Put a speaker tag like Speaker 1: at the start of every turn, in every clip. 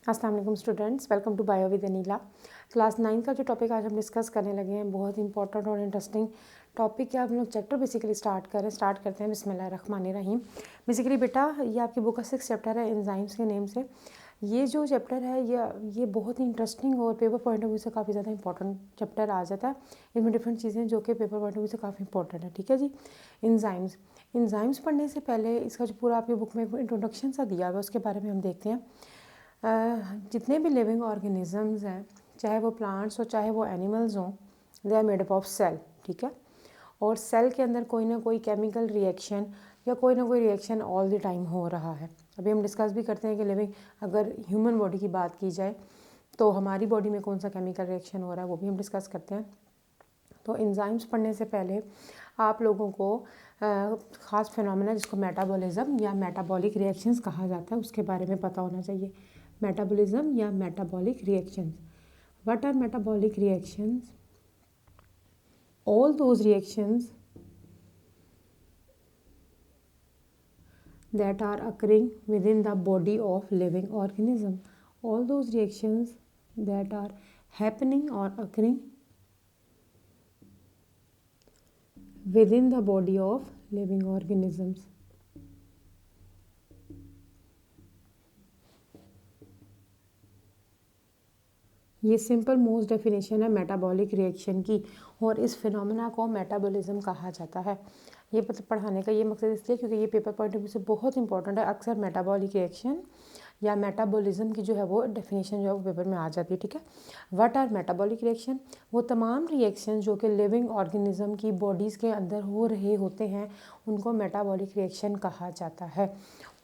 Speaker 1: अस्सलाम वालेकुम students, welcome to bio with Anila. Class 9 का जो टॉपिक आज हम डिस्कस करने लगे हैं बहुत इंपॉर्टेंट और इंटरेस्टिंग टॉपिक है। आप लोग चैप्टर बेसिकली स्टार्ट करते हैं बिस्मिल्लाहिर्रहमानिर्रहीम। बेसिकली बेटा ये आपकी बुक का 6 चैप्टर है एंजाइम्स के नेम से। ये जो चैप्टर है ये बहुत ही इंटरेस्टिंग और पेपर पॉइंट ऑफ व्यू से काफ़ी ज़्यादा इंपॉर्टेंट चैप्टर आ जाता है। इसमें डिफरेंट चीज़ें जो कि पेपर पॉइंट ऑफ व्यू से काफ़ी इंपॉर्टेंट है। ठीक है जी। एंजाइम्स पढ़ने से पहले इसका जो पूरा आपकी बुक में इंट्रोडक्शन सा दिया हुआ है उसके बारे में हम देखते हैं। जितने भी लिविंग ऑर्गेनिजम्स हैं, चाहे वो प्लांट्स हो चाहे वो एनिमल्स हों, they are made up of cell. ठीक है। और सेल के अंदर कोई ना कोई केमिकल रिएक्शन या कोई ना कोई रिएक्शन ऑल द टाइम हो रहा है। अभी हम डिस्कस भी करते हैं कि लिविंग, अगर ह्यूमन बॉडी की बात की जाए तो हमारी बॉडी में कौन सा केमिकल रिएक्शन हो रहा है वो भी हम डिस्कस करते हैं। तो एंजाइम्स पढ़ने से पहले आप लोगों को ख़ास फिनोमेना जिसको मेटाबॉलिज्म या मेटाबॉलिक रिएक्शंस कहा जाता है उसके बारे में पता होना चाहिए। मेटाबॉलिज्म या metabolic reactions, what our metabolic reactions? All those reactions that are occurring within the body of living organism, all those reactions that are happening or occurring within the body of living organisms. ये simple most definition है metabolic reaction की और इस phenomena को metabolism कहा जाता है। ये पढ़ाने का ये मकसद इसलिए क्योंकि ये पेपर पॉइंट ऑफ व्यू से बहुत इंपॉर्टेंट है। अक्सर मेटाबॉलिक रिएक्शन या मेटाबॉलिज्म की जो है वो डेफिनेशन जो है वो पेपर में आ जाती है। ठीक है। What our metabolic reaction? वो तमाम रिएक्शन जो कि लिविंग ऑर्गेनिज्म की बॉडीज़ के अंदर हो रहे होते हैं उनको मेटाबॉलिक रिएक्शन कहा जाता है।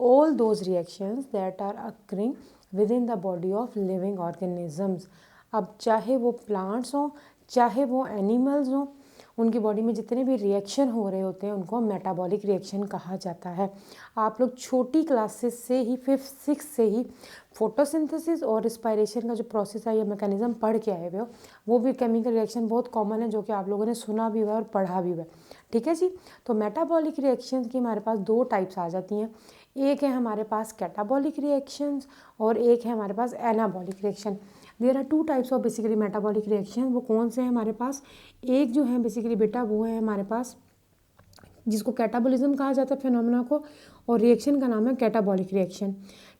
Speaker 1: All those reactions that are occurring within the body of living organisms. अब चाहे वो प्लांट्स हों चाहे वो एनिमल्स हों, उनकी बॉडी में जितने भी रिएक्शन हो रहे होते हैं उनको मेटाबॉलिक रिएक्शन कहा जाता है। आप लोग छोटी क्लासेस से ही 5th 6th से ही फोटोसिंथेसिस और रिस्पायरेशन का जो प्रोसेस है या मैकेनिज्म पढ़ के आए हुए हो। वो भी केमिकल रिएक्शन बहुत कॉमन है जो कि आप लोगों ने सुना भी हुआ है और पढ़ा भी हुआ है। ठीक है जी। तो मेटाबॉलिक रिएक्शन की हमारे पास 2 टाइप्स आ जाती हैं। एक है हमारे पास कैटाबॉलिक रिएक्शंस और एक है हमारे पास anabolic reaction. There are 2 types of basically metabolic reaction. वो कौन से हैं हमारे पास? एक जो है बेसिकली बेटा वो है हमारे पास जिसको कैटाबॉलिज्म कहा जाता है फिनोमेना को, और रिएक्शन का नाम है कैटाबॉलिक रिएक्शन।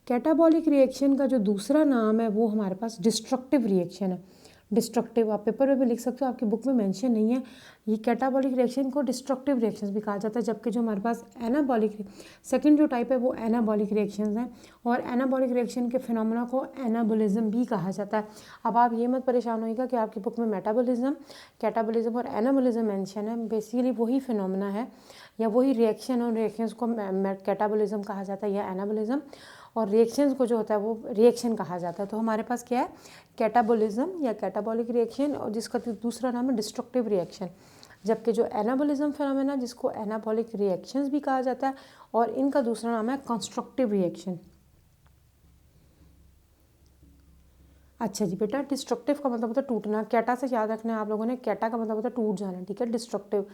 Speaker 1: कैटाबॉलिक रिएक्शन का जो दूसरा नाम है वो हमारे पास डिस्ट्रक्टिव रिएक्शन है। डिस्ट्रक्टिव आप पेपर में भी लिख सकते हो, आपकी बुक में मेंशन नहीं है। ये कैटाबॉलिक रिएक्शन को डिस्ट्रक्टिव रिएक्शंस भी कहा जाता है, जबकि जो हमारे पास एनाबॉलिक सेकंड जो टाइप है वो एनाबॉलिक रिएक्शंस हैं और एनाबॉलिक रिएक्शन के फिनोमेना को एनाबॉलिज्म भी कहा जाता है। अब आप ये मत परेशान होइएगा कि आपकी बुक में मेटाबॉलिज्म, कैटाबॉलिज्म और एनाबॉलिज्म मेंशन है। बेसिकली वही फिनोमेना है या वही रिएक्शन और रिएक्शंस को कैटाबॉलिज्म कहा जाता है या एनाबॉलिज्म, और रिएक्शंस को जो होता है वो रिएक्शन कहा जाता है। तो हमारे पास क्या है? कैटाबॉलिज्म या कैटाबॉलिक रिएक्शन, और जिसका दूसरा नाम है डिस्ट्रक्टिव रिएक्शन। जबकि जो एनाबॉलिज्म फिनोमेना जिसको एनाबॉलिक रिएक्शंस भी कहा जाता है और इनका दूसरा नाम है कंस्ट्रक्टिव रिएक्शन। अच्छा जी बेटा, डिस्ट्रक्टिव का मतलब होता है टूटना। कैटा से याद रखना है आप लोगों ने, कैटा का मतलब होता है टूट जाना। ठीक है। डिस्ट्रक्टिव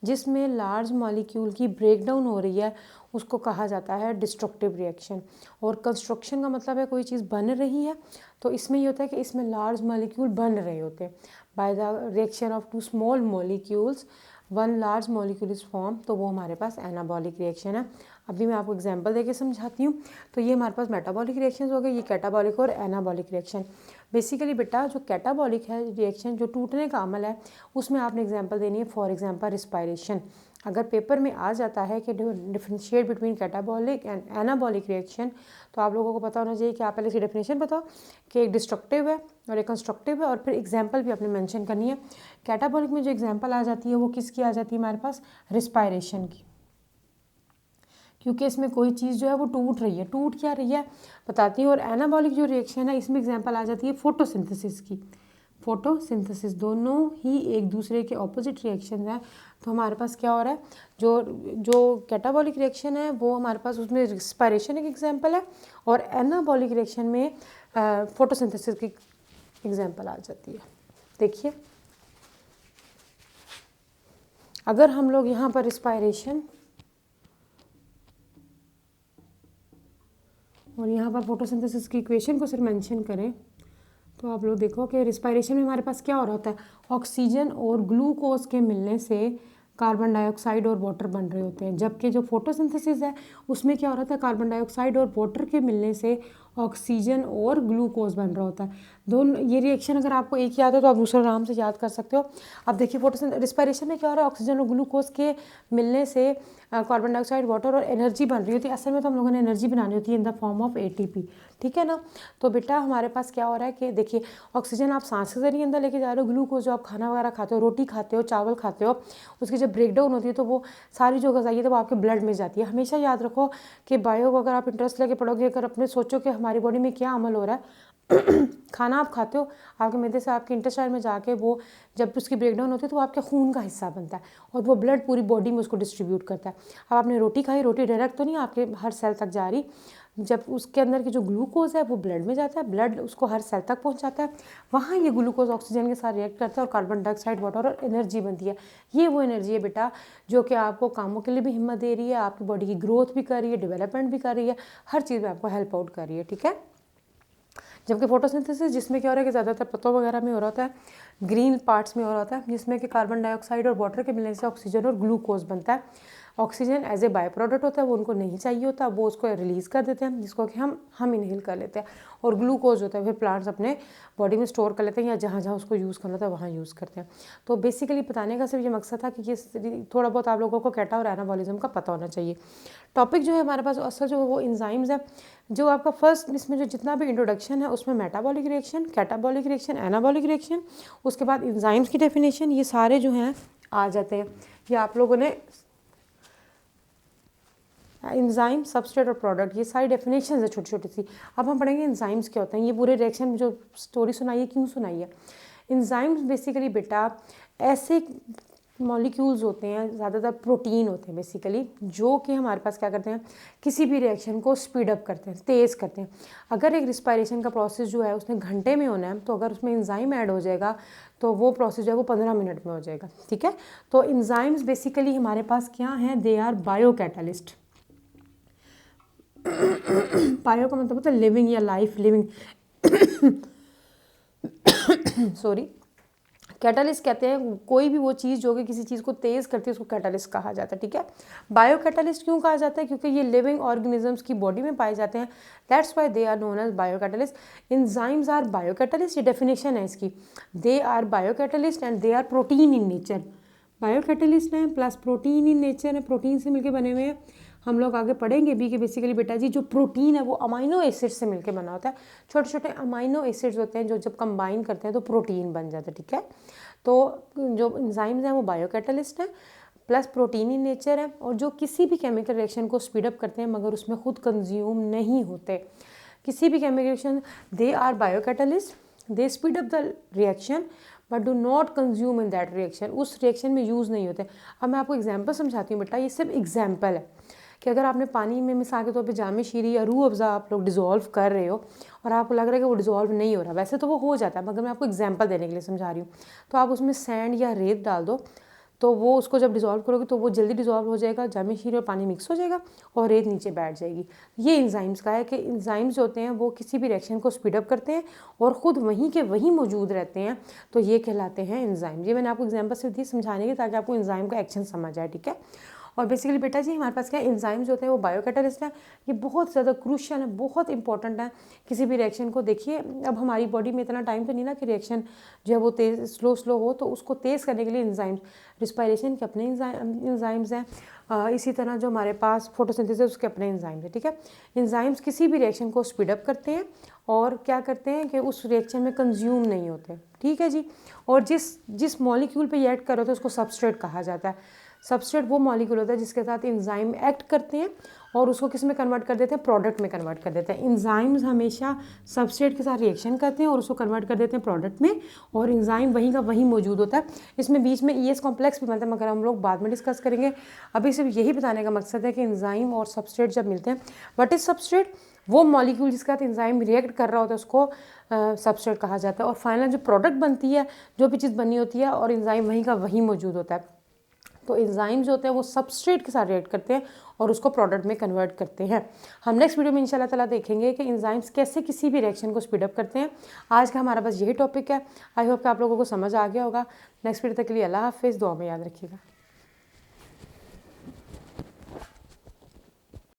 Speaker 1: जिसमें लार्ज मॉलिक्यूल की ब्रेकडाउन हो रही है उसको कहा जाता है डिस्ट्रक्टिव रिएक्शन। और कंस्ट्रक्शन का मतलब है कोई चीज़ बन रही है, तो इसमें ये होता है कि इसमें लार्ज मॉलिक्यूल बन रहे होते हैं by the reaction of 2 small molecules 1 large molecule is form, तो वो हमारे पास एनाबॉलिक रिएक्शन है। अभी मैं आपको एग्जांपल देके समझाती हूँ। तो ये हमारे पास मेटाबॉलिक रिएक्शंस हो गए, ये कैटाबॉलिक और एनाबॉलिक रिएक्शन। बेसिकली बेटा जो कैटाबॉलिक है रिएक्शन, जो टूटने का अमल है, उसमें आपने एग्जांपल देनी है। For example respiration. अगर पेपर में आ जाता है कि differentiate between catabolic and anabolic reaction, तो आप लोगों को पता होना चाहिए कि आप पहले इसकी डेफिनेशन बताओ कि एक डिस्ट्रक्टिव है और एक कंस्ट्रक्टिव है, और फिर एग्जाम्पल भी आपने मेंशन करनी है। कैटाबॉलिक में जो एग्जाम्पल आ जाती है वो किसकी आ जाती है हमारे पास? रिस्पायरेशन की, क्योंकि इसमें कोई चीज़ जो है वो टूट रही है। टूट क्या रही है बताती हूँ। और एनाबॉलिक जो रिएक्शन है इसमें एग्जांपल आ जाती है फोटोसिंथेसिस की। फोटोसिंथेसिस दोनों ही एक दूसरे के ऑपोजिट रिएक्शन है। तो हमारे पास क्या हो रहा है, जो जो कैटाबॉलिक रिएक्शन है वो हमारे पास उसमें रिस्पायरेशन एक एग्जाम्पल है, और एनाबॉलिक रिएक्शन में फोटोसिंथेसिस की एग्जाम्पल आ जाती है। देखिए अगर हम लोग यहाँ पर रिस्पायरेशन और यहाँ पर फोटोसिंथेसिस की इक्वेशन को सिर्फ मेंशन करें तो आप लोग देखो कि रिस्पायरेशन में हमारे पास क्या हो रहा होता है, ऑक्सीजन और ग्लूकोज के मिलने से कार्बन डाइऑक्साइड और वाटर बन रहे होते हैं। जबकि जो फोटोसिंथेसिस है उसमें क्या हो रहा था, कार्बन डाइऑक्साइड और वाटर के मिलने से ऑक्सीजन और ग्लूकोज बन रहा होता है। दोनों ये रिएक्शन अगर आपको एक याद है तो आप दूसरा आराम से याद कर सकते हो। अब देखिए रिस्पायरेशन में क्या हो रहा है, ऑक्सीजन और ग्लूकोज के मिलने से कार्बन डाइऑक्साइड, वाटर और एनर्जी बन रही होती है। असल में तो हम लोगों ने एनर्जी बनानी होती है in the form of ATP, ठीक है ना। तो बेटा हमारे पास क्या हो रहा है कि देखिए ऑक्सीजन आप सांस के जरिए अंदर लेके जा रहे हो, ग्लूकोज जो आप खाना वगैरह खाते हो, रोटी खाते हो, चावल खाते हो, उसकी जब ब्रेक डाउन होती है तो वो सारी जो ग़िज़ाई है वो आपके ब्लड में जाती है। हमेशा याद रखो कि बायो को अगर आप इंटरेस्ट लेके पढ़ोगे, अगर अपने सोचो कि हमारी बॉडी में क्या अमल हो रहा है खाना आप खाते हो, आपके मैदे से आपके इंटेस्टाइन में जाके वो जब उसकी ब्रेकडाउन होती है तो वो आपके खून का हिस्सा बनता है और वो ब्लड पूरी बॉडी में उसको डिस्ट्रीब्यूट करता है। अब आपने रोटी खाई, रोटी डायरेक्ट तो नहीं आपके हर सेल तक जा रही, जब उसके अंदर की जो ग्लूकोज है वो ब्लड में जाता है, ब्लड उसको हर सेल तक पहुंचाता है, वहाँ ये ग्लूकोज ऑक्सीजन के साथ रिएक्ट करता है और कार्बन डाइऑक्साइड, वाटर और एनर्जी बनती है। ये वो एनर्जी है बेटा जो कि आपको कामों के लिए भी हिम्मत दे रही है, आपकी बॉडी की ग्रोथ भी कर रही है, डेवलपमेंट भी कर रही है, हर चीज़ में आपको हेल्प आउट कर रही है, ठीक है। जबकि फोटोसिंथेसिस जिसमें क्या हो रहा है कि ज़्यादातर पत्तों वगैरह में हो रहा होता है, ग्रीन पार्ट्स में हो रहा होता है, जिसमें कि कार्बन डाइऑक्साइड और वाटर के मिलने से ऑक्सीजन और ग्लूकोज बनता है। Oxygen as a by product होता है, वो उनको नहीं चाहिए होता, वो उसको रिलीज़ कर देते हैं जिसको कि हम इनहेल कर लेते हैं, और ग्लूकोज होता है फिर प्लांट्स अपने बॉडी में स्टोर कर लेते हैं या जहाँ जहाँ उसको यूज़ करना था वहाँ यूज़ करते हैं। तो बेसिकली बताने का सिर्फ ये मकसद था कि ये थोड़ा बहुत आप लोगों को कैटा और एनाबॉलिज्म का पता होना चाहिए। टॉपिक जो है हमारे पास असल जो वो इंजाइम्स है, जो आपका फर्स्ट इसमें जो जितना भी इंट्रोडक्शन है उसमें metabolic reaction, catabolic reaction, anabolic reaction, उसके बाद इंजाइम्स की डेफिनेशन, ये सारे जो हैं आ जाते हैं। ये आप लोगों ने इंजाइम, सबस्ट्रेट और प्रोडक्ट, ये सारी डेफिनेशन है छोटी छोटी सी। अब हम पढ़ेंगे इंजाइम्स क्या होते हैं। ये पूरे रिएक्शन जो स्टोरी सुनाई है क्यों सुनाई है। इंजाइम्स बेसिकली बेटा ऐसे मॉलिक्यूल्स होते हैं, ज़्यादातर प्रोटीन होते हैं बेसिकली, जो कि हमारे पास क्या करते हैं, किसी भी रिएक्शन को स्पीड अप करते हैं, तेज़ करते हैं। अगर एक रिस्पायरेशन का प्रोसेस जो है उसने घंटे में होना है, तो अगर उसमें इंजाइम ऐड हो जाएगा तो वो प्रोसेस जो है वो 15 मिनट में हो जाएगा, ठीक है। तो इंजाइम्स बेसिकली हमारे पास क्या हैं, they are biocatalyst. Bio का मतलब होता है लिविंग या लाइफ लिविंग सॉरी। कैटालिस्ट कहते हैं कोई भी वो चीज़ जो कि किसी चीज़ को तेज़ करती है उसको कैटालिस्ट कहा जाता है, ठीक है। बायो कैटालिस्ट क्यों कहा जाता है, क्योंकि ये लिविंग ऑर्गेनिजम्स की बॉडी में पाए जाते हैं, that's why they are known as biocatalyst. Enzymes are biocatalyst, ये डेफिनेशन है इसकी। They are biocatalyst and they are protein in nature. Biocatalyst हैं प्लस प्रोटीन इन नेचर है, प्रोटीन से मिलकर बने हुए हैं। हम लोग आगे पढ़ेंगे भी कि बेसिकली बेटा जी जो प्रोटीन है वो अमाइनो एसिड से मिलकर बना होता है। छोटे छोटे अमाइनो एसिड्स होते हैं जो जब कंबाइन करते हैं तो प्रोटीन बन जाता है, ठीक है। तो जो इंजाइम्स हैं वो बायो कैटालिस्ट हैं प्लस प्रोटीन इन नेचर है, और जो किसी भी केमिकल रिएक्शन को स्पीड अप करते हैं मगर उसमें खुद कंज्यूम नहीं होते। किसी भी chemical reaction they are biocatalyst, they speed up the reaction but do not consume in that reaction, उस रिएक्शन में यूज़ नहीं होते। अब मैं आपको एग्जाम्पल समझाती हूँ बेटा, ये सिर्फ एग्जाम्पल है कि अगर आपने पानी में मिसाल के तौर पे जामे शीरी या रूह अफ़ज़ा आप लोग डिज़ोल्व कर रहे हो और आपको लग रहा है कि वो डिज़ोल्व नहीं हो रहा, वैसे तो वो हो जाता है मगर मैं आपको एग्जांपल देने के लिए समझा रही हूँ। तो आप उसमें सैंड या रेत डाल दो तो वो उसको जब डिज़ोल्व करोगे तो वो जल्दी डिज़ोल्व हो जाएगा, जामे शीरी और पानी मिक्स हो जाएगा और रेत नीचे बैठ जाएगी। ये इंजाइम्स का है कि इंजाइम्स होते हैं वो किसी भी रिएक्शन को स्पीडअप करते हैं और ख़ुद वहीं के वहीं मौजूद रहते हैं, तो ये कहलाते हैं इंजाइम। ये मैंने आपको एग्जाम्पल सिर्फ दी समझाने की ताकि आपको इंजाइम का एक्शन समझ आए, ठीक है। और बेसिकली बेटा जी हमारे पास क्या इंजाइम्स होते हैं वो बायो कैटालिस्ट हैं। ये बहुत ज़्यादा क्रूशियल है, बहुत इंपॉर्टेंट है किसी भी रिएक्शन को। देखिए अब हमारी बॉडी में इतना टाइम तो नहीं ना कि रिएक्शन जो है वो तेज़ स्लो हो, तो उसको तेज़ करने के लिए इंजाइम्स, रिस्पायरेशन के अपने इंजाइम्स हैं, इसी तरह जो हमारे पास फोटोसिंथेसिस उसके अपने इंजाइम्स हैं, ठीक है। इंजाइम्स किसी भी रिएक्शन को स्पीडअप करते हैं और क्या करते हैं कि उस रिएक्शन में कंज्यूम नहीं होते, ठीक है जी। और जिस मॉलिक्यूल पे ये ऐड कर रहे होते हैं उसको सबस्ट्रेट कहा जाता है। सबस्ट्रेट वो मॉलिक्यूल होता है जिसके साथ इंजाइम एक्ट करते हैं और उसको किस में कन्वर्ट कर देते हैं, प्रोडक्ट में कन्वर्ट कर देते हैं। इंजाइम्स हमेशा सबस्ट्रेट के साथ रिएक्शन करते हैं और उसको कन्वर्ट कर देते हैं प्रोडक्ट में, और इंजाइम वहीं का वहीं मौजूद होता है। इसमें बीच में ES कॉम्प्लेक्स भी बनता है मगर हम लोग बाद में डिस्कस करेंगे। अभी सिर्फ यही बताने का मकसद है कि इंजाइम और सबस्ट्रेट जब मिलते हैं, व्हाट इज़ सबस्ट्रेट, वो मॉलिक्यूल जिसके साथ इंजाइम रिएक्ट कर रहा होता है उसको सबस्ट्रेट कहा जाता है। और फाइनल जो प्रोडक्ट बनती है, जो भी चीज़ बनी होती है और इंजाइम वहीं का वहीं मौजूद होता है, तो एंजाइम्स होते हैं वो सबस्ट्रेट के साथ रिएक्ट करते हैं और उसको प्रोडक्ट में कन्वर्ट करते हैं। हम नेक्स्ट वीडियो में इंशाल्लाह ताला देखेंगे कि एंजाइम्स कैसे किसी भी रिएक्शन को स्पीड अप करते हैं। आज का हमारा बस यही टॉपिक है। आई होप कि आप लोगों को समझ आ गया होगा। नेक्स्ट वीडियो तक के लिए अल्लाह हाफिज़, दुआ में याद रखिएगा।